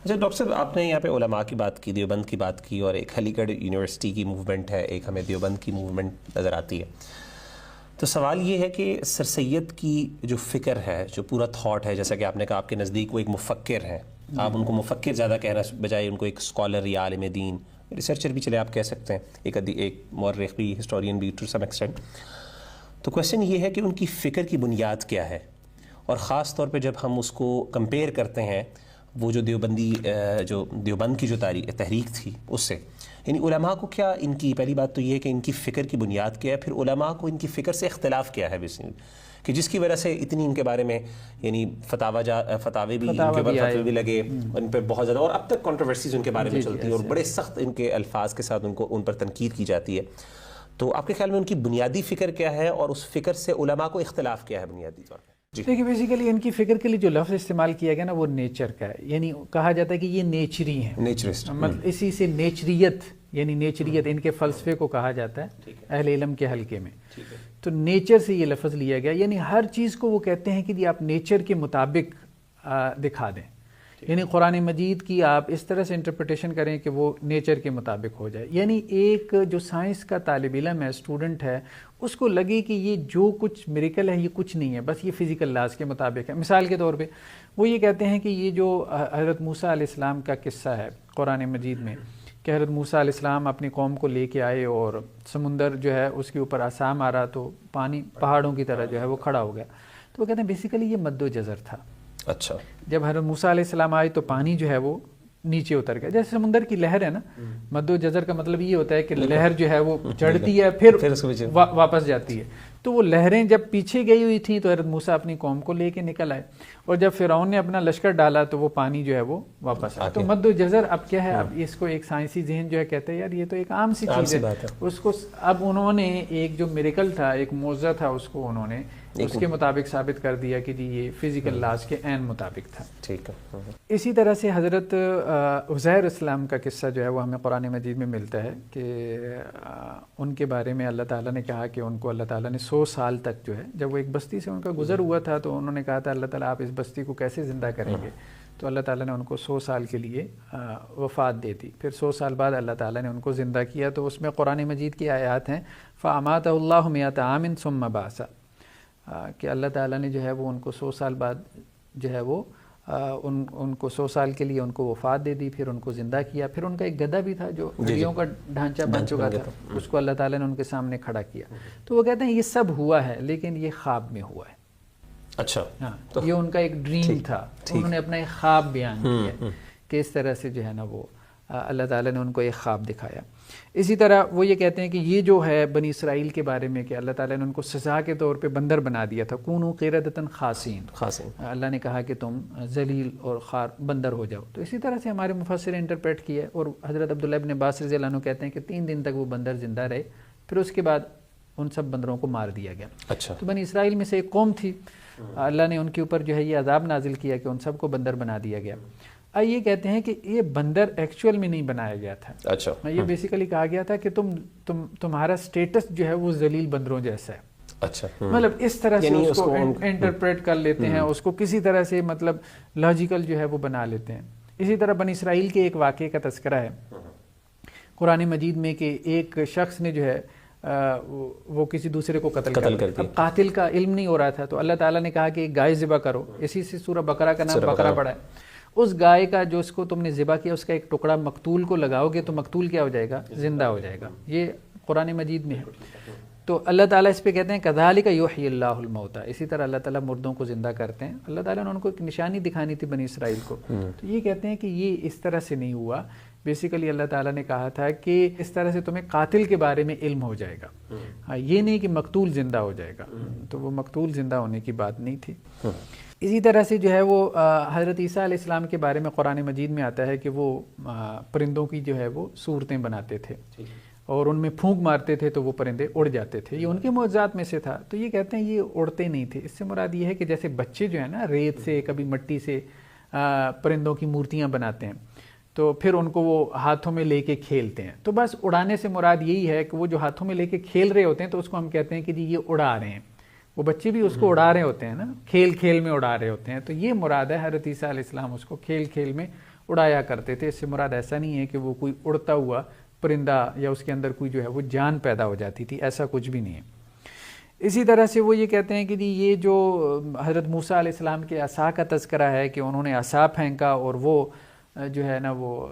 اچھا ڈاکٹر صاحب، آپ نے یہاں پہ علماء کی بات کی، دیوبند کی بات کی، اور ایک علی گڑھ یونیورسٹی کی موومنٹ ہے، ایک ہمیں دیوبند کی موومنٹ نظر آتی ہے. تو سوال یہ ہے کہ سر سید کی جو فکر ہے، جو پورا تھاٹ ہے، جیسا کہ آپ نے کہا آپ کے نزدیک وہ ایک مفکر ہیں، آپ ان کو مفکر زیادہ کہنا بجائے ان کو ایک اسکالر یا عالم دین، ریسرچر بھی چلے آپ کہہ سکتے ہیں، ایک مورخ بھی، ہسٹورین بھی ٹو سم ایکسٹینٹ. تو کویشچن یہ ہے کہ ان کی فکر کی بنیاد کیا ہے، اور خاص طور پہ جب ہم اس کو کمپیئر کرتے ہیں وہ جو دیوبند کی جو تحریک تھی اس سے، یعنی علماء کو کیا ان کی، پہلی بات تو یہ ہے کہ ان کی فکر کی بنیاد کیا ہے، پھر علماء کو ان کی فکر سے اختلاف کیا ہے کہ جس کی وجہ سے اتنی ان کے بارے میں یعنی فتاوے بھی ان کے اوپر فتوے بھی لگے، ان پہ بہت زیادہ، اور اب تک کنٹروورسیز ان کے بارے میں چلتی ہے، اور بڑے سخت ان کے الفاظ کے ساتھ ان پر تنقید کی جاتی ہے. تو آپ کے خیال میں ان کی بنیادی فکر کیا ہے، اور اس فکر سے علماء کو اختلاف کیا ہے بنیادی طور پہ؟ دیکھیے بیسیکلی ان کی فکر کے لیے جو لفظ استعمال کیا گیا نا وہ نیچر کا ہے، یعنی کہا جاتا ہے کہ یہ نیچری ہیں، نیچرسٹ، مطلب اسی سے نیچریت، یعنی نیچریت ان کے فلسفے کو کہا جاتا ہے اہل علم کے حلقے میں. تو نیچر سے یہ لفظ لیا گیا، یعنی ہر چیز کو وہ کہتے ہیں کہ جی آپ نیچر کے مطابق دکھا دیں، یعنی قرآن مجید کی آپ اس طرح سے انٹرپریٹیشن کریں کہ وہ نیچر کے مطابق ہو جائے. یعنی ایک جو سائنس کا طالب علم ہے، اسٹوڈنٹ ہے، اس کو لگے کہ یہ جو کچھ میریکل ہے یہ کچھ نہیں ہے، بس یہ فزیکل لاز کے مطابق ہے. مثال کے طور پہ وہ یہ کہتے ہیں کہ یہ جو حضرت موسیٰ علیہ السلام کا قصہ ہے قرآن مجید میں، کہ حضرت موسیٰ علیہ السلام اپنی قوم کو لے کے آئے اور سمندر جو ہے اس کے اوپر عصا مارا تو پانی پہاڑوں کی طرح جو ہے وہ کھڑا ہو گیا. تو وہ کہتے ہیں بیسیکلی یہ مد و جزر تھا. اچھا، جب حضرت موسیٰ علیہ السلام آئے تو پانی جو ہے وہ نیچے اتر گیا، جیسے سمندر کی لہر ہے نا. مد و جزر کا مطلب یہ ہوتا ہے کہ لہر جو ہے وہ چڑھتی ہے پھر واپس جاتی ہے. تو وہ لہریں جب پیچھے گئی ہوئی تھیں تو حضرت موسیٰ اپنی قوم کو لے کے نکل آئے، اور جب فرعون نے اپنا لشکر ڈالا تو وہ پانی جو ہے وہ واپس آیا. تو مد و جزر اب کیا ہے، اب اس کو ایک سائنسی ذہن جو ہے کہتے ہیں یار یہ تو ایک عام سی چیز ہے. اس کو اب انہوں نے ایک جو میریکل تھا، ایک معجزہ تھا، اس کو انہوں نے اس کے مطابق ثابت کر دیا کہ جی یہ فزیکل لاز کے عین مطابق تھا. ٹھیک ہے. اسی طرح سے حضرت عزیر اسلام کا قصہ جو ہے وہ ہمیں قرآن مجید میں ملتا ہے کہ ان کے بارے میں اللہ تعالیٰ نے کہا کہ ان کو اللہ تعالیٰ نے 100 سال تک جو ہے، جب وہ ایک بستی سے ان کا گزر ہوا تھا تو انہوں نے کہا تھا اللہ تعالیٰ آپ اس بستی کو کیسے زندہ کریں گے، تو اللہ تعالیٰ نے ان کو 100 سال کے لیے وفات دے دی. پھر 100 سال بعد اللہ تعالیٰ نے ان کو زندہ کیا. تو اس میں قرآن مجید کی آیات ہیں فَأَمَاتَهُ اللَّهُ مِائَةَ عَامٍ ثُمَّ بَعَثَهُ، کہ اللہ تعالیٰ نے جو ہے وہ ان کو 100 سال بعد جو ہے وہ ان کو 100 سال کے لیے ان کو وفات دے دی، پھر ان کو زندہ کیا. پھر ان کا ایک گدھا بھی تھا جو ہڈیوں کا ڈھانچہ بن چکا تھا، اس کو اللہ تعالیٰ نے ان کے سامنے کھڑا کیا. تو وہ کہتے ہیں یہ سب ہوا ہے لیکن یہ خواب میں ہوا ہے. اچھا، ہاں، یہ ان کا ایک ڈریم تھا، انہوں نے اپنا ایک خواب بیان کیا کہ اس طرح سے جو ہے نا وہ اللہ تعالیٰ نے ان کو ایک خواب دکھایا. اسی طرح وہ یہ کہتے ہیں کہ یہ جو ہے بنی اسرائیل کے بارے میں کہ اللہ تعالیٰ نے ان کو سزا کے طور پہ بندر بنا دیا تھا، کونوا قردۃ خاسئین، اللہ نے کہا کہ تم ذلیل اور خوار بندر ہو جاؤ. تو اسی طرح سے ہمارے مفسر نے انٹرپریٹ کیا ہے. اور حضرت عبداللہ ابن عباس رضی اللہ عنہ کہتے ہیں کہ 3 دن تک وہ بندر زندہ رہے، پھر اس کے بعد ان سب بندروں کو مار دیا گیا. اچھا، تو بنی اسرائیل میں سے ایک قوم تھی، اللہ نے ان کے اوپر جو ہے یہ عذاب نازل کیا کہ ان سب کو بندر بنا دیا گیا. یہ کہتے ہیں کہ یہ بندر ایکچوئل میں نہیں بنایا گیا تھا. اچھا، یہ بیسیکلی کہا گیا تھا کہ تمہارا سٹیٹس جو ہے وہ ذلیل بندروں جیسا ہے. اچھا، مطلب اس طرح سے اس کو انٹرپریٹ کر لیتے ہیں، اس کو کسی طرح سے مطلب لاجیکل جو ہے وہ بنا لیتے ہیں. اسی طرح بنی اسرائیل کے ایک واقعے کا تذکرہ ہے قرآن مجید میں کہ ایک شخص نے جو ہے وہ کسی دوسرے کو قتل کر دیا. اب قاتل کا علم نہیں ہو رہا تھا تو اللہ تعالیٰ نے کہا کہ ایک گائے ذبح کرو. اسی سے سورہ بقرہ کا نام بقرہ پڑا ہے. اس گائے کا جو اس کو تم نے ذبح کیا اس کا ایک ٹکڑا مقتول کو لگاؤ گے تو مقتول کیا ہو جائے گا؟ زندہ ہو جائے گا. یہ قرآن مجید میں ہے. تو اللہ تعالیٰ اس پہ کہتے ہیں کذالک یحیی اللہ الموتیٰ، اسی طرح اللہ تعالیٰ مردوں کو زندہ کرتے ہیں. اللہ تعالیٰ نے ان کو ایک نشانی دکھانی تھی بنی اسرائیل کو. تو یہ کہتے ہیں کہ یہ اس طرح سے نہیں ہوا. بیسیکلی اللہ تعالیٰ نے کہا تھا کہ اس طرح سے تمہیں قاتل کے بارے میں علم ہو جائے گا، یہ نہیں کہ مقتول زندہ ہو جائے گا. تو وہ مقتول زندہ ہونے کی بات نہیں تھی. اسی طرح سے جو ہے وہ حضرت عیسیٰ علیہ السلام کے بارے میں قرآن مجید میں آتا ہے کہ وہ پرندوں کی جو ہے وہ صورتیں بناتے تھے اور ان میں پھونک مارتے تھے تو وہ پرندے اڑ جاتے تھے. یہ ان کے معجزات میں سے تھا. تو یہ کہتے ہیں یہ اڑتے نہیں تھے. اس سے مراد یہ ہے کہ جیسے بچے جو ہیں نا ریت سے کبھی مٹی سے پرندوں کی مورتیاں بناتے ہیں تو پھر ان کو وہ ہاتھوں میں لے کے کھیلتے ہیں. تو بس اڑانے سے مراد یہی ہے کہ وہ جو ہاتھوں میں لے کے کھیل رہے ہوتے ہیں تو اس کو ہم کہتے ہیں کہ جی یہ اڑا رہے ہیں. وہ بچے بھی اس کو اڑا رہے ہوتے ہیں نا، کھیل کھیل میں اڑا رہے ہوتے ہیں. تو یہ مراد ہے حضرت عیسیٰ علیہ السلام اس کو کھیل کھیل میں اڑایا کرتے تھے. اس سے مراد ایسا نہیں ہے کہ وہ کوئی اڑتا ہوا پرندہ یا اس کے اندر کوئی جو ہے وہ جان پیدا ہو جاتی تھی, ایسا کچھ بھی نہیں ہے. اسی طرح سے وہ یہ کہتے ہیں کہ جی یہ جو حضرت موسیٰ علیہ السلام کے عصا کا تذکرہ ہے کہ انہوں نے عصا پھینکا اور وہ جو ہے نا وہ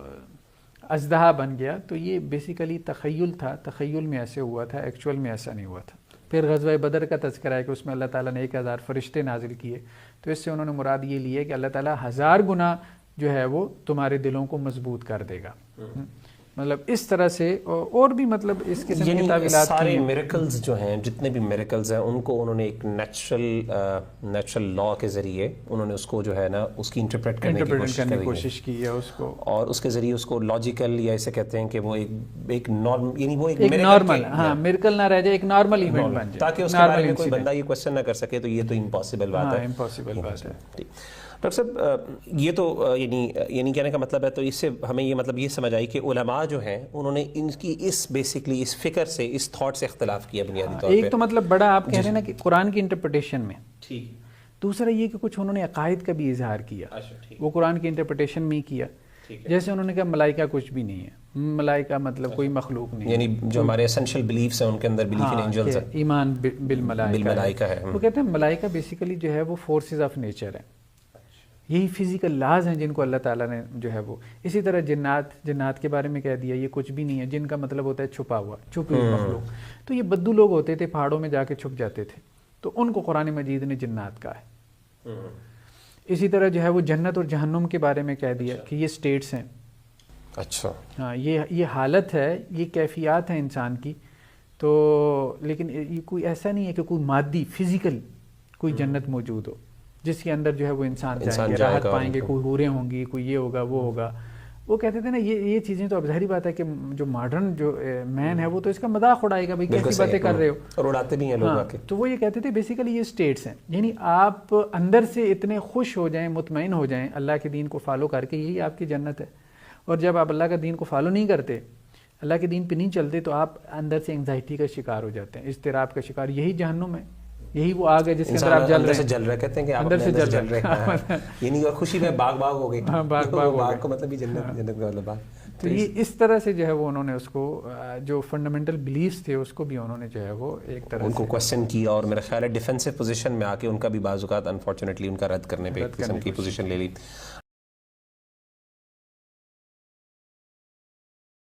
اژدہا بن گیا, تو یہ بیسیکلی تخیل تھا, تخیل میں ایسے ہوا تھا, ایکچول میں ایسا نہیں ہوا تھا. پھر غزوہ بدر کا تذکرہ ہے کہ اس میں اللہ تعالیٰ نے 1000 فرشتے نازل کیے, تو اس سے انہوں نے مراد یہ لی ہے کہ اللہ تعالیٰ 1000 گنا جو ہے وہ تمہارے دلوں کو مضبوط کر دے گا. مطلب اس طرح سے اور بھی مطلب اس قسم کی تعویلات سارے میریکلز جو ہیں, جتنے بھی میریکلز ہیں, ان کو انہوں نے ایک نیچرل لا کے ذریعے انہوں نے اس کو جو ہے نا اس کی انٹرپریٹ کرنے کی کوشش کی ہے اس کو, اور اس کے ذریعے اس کو لاجیکل یا اسے کہتے ہیں کہ وہ ایک نارمل, یعنی وہ ایک نارمل, ہاں میریکل نہ رہ جائے, ایک نارمل ایونٹ بن جائے, تاکہ اس کے بارے میں کوئی بندہ یہ کوشچن نہ کر سکے. تو یہ تو امپاسبل بات ہے, امپاسبل بات ہے. ڈاکٹر صاحب یہ تو یعنی کہنے کا مطلب ہے, تو اس سے ہمیں یہ مطلب یہ سمجھ آئی کہ علماء جو ہیں انہوں نے ان کی اس بیسکلی اس فکر سے, اس تھاٹ سے اختلاف کیا بنیادی طور پہ. ایک تو مطلب بڑا آپ کہہ رہے ہیں نا کہ قرآن کی انٹرپریٹیشن میں, ٹھیک. دوسرا یہ کہ کچھ انہوں نے عقائد کا بھی اظہار کیا, وہ قرآن کی انٹرپریٹیشن میں کیا. جیسے انہوں نے کہا ملائکہ کچھ بھی نہیں ہے, ملائکہ مطلب کوئی مخلوق نہیں, یعنی جو ہمارے اسینشیل بلیفز ہیں ان کے اندر بلیف ان اینجلز ہے, ایمان بالملائکہ ہے. وہ کہتے ہیں ملائکہ بیسیکلی جو ہے وہ فورسز آف نیچر ہیں, یہی فزیکل لاز ہیں جن کو اللہ تعالیٰ نے جو ہے وہ. اسی طرح جنات کے بارے میں کہہ دیا یہ کچھ بھی نہیں ہے, جن کا مطلب ہوتا ہے چھپا ہوا, چھپی ہوئی مخلوق. تو یہ بدو لوگ ہوتے تھے, پہاڑوں میں جا کے چھپ جاتے تھے, تو ان کو قرآن مجید نے جنات کہا ہے. اسی طرح جو ہے وہ جنت اور جہنم کے بارے میں کہہ دیا کہ یہ سٹیٹس ہیں. اچھا, ہاں یہ حالت ہے, یہ کیفیات ہیں انسان کی. تو لیکن یہ کوئی ایسا نہیں ہے کہ کوئی مادی فزیکل کوئی جنت موجود ہو جس کے اندر جو ہے وہ انسان جائیں گے, راحت پائیں گے, کوئی حوریں ہوں گی, کوئی یہ ہوگا وہ ہوگا. وہ کہتے تھے نا یہ چیزیں تو اب ظاہری بات ہے کہ جو ماڈرن جو مین ہے وہ تو اس کا مذاق اڑائے گا, بھائی کیسی باتیں کر رہے ہو, اور اڑاتے بھی ہیں لوگ. تو وہ یہ کہتے تھے بیسیکلی یہ سٹیٹس ہیں, یعنی آپ اندر سے اتنے خوش ہو جائیں, مطمئن ہو جائیں اللہ کے دین کو فالو کر کے, یہی آپ کی جنت ہے. اور جب آپ اللہ کا دین کو فالو نہیں کرتے, اللہ کے دین پہ نہیں چلتے, تو آپ اندر سے انگزائٹی کا شکار ہو جاتے ہیں, اضطراب کا شکار. یہی جہنم ہے, یہی وہ آگ ہے جس کے اندر آپ جل رہے ہیں, کہتے ہیں کہ آپ اندر سے جل رہے ہیں, یعنی اور خوشی میں باغ ہو گئی. باغ کا مطلب جنت کا مطلب باغ. تو یہ اس طرح سے جو ہے وہ انہوں نے اس کو جو فنڈامنٹل بلیفز تھے اس کو بھی انہوں نے جو ہے وہ ایک طرح ان کو کوشچن کیا, اور میرا خیال ہے ڈیفینسو پوزیشن میں آ کے ان کا بھی بعض اوقات انفارچونیٹلی ان کا رد کرنے پہ ایک قسم کی پوزیشن لے لی.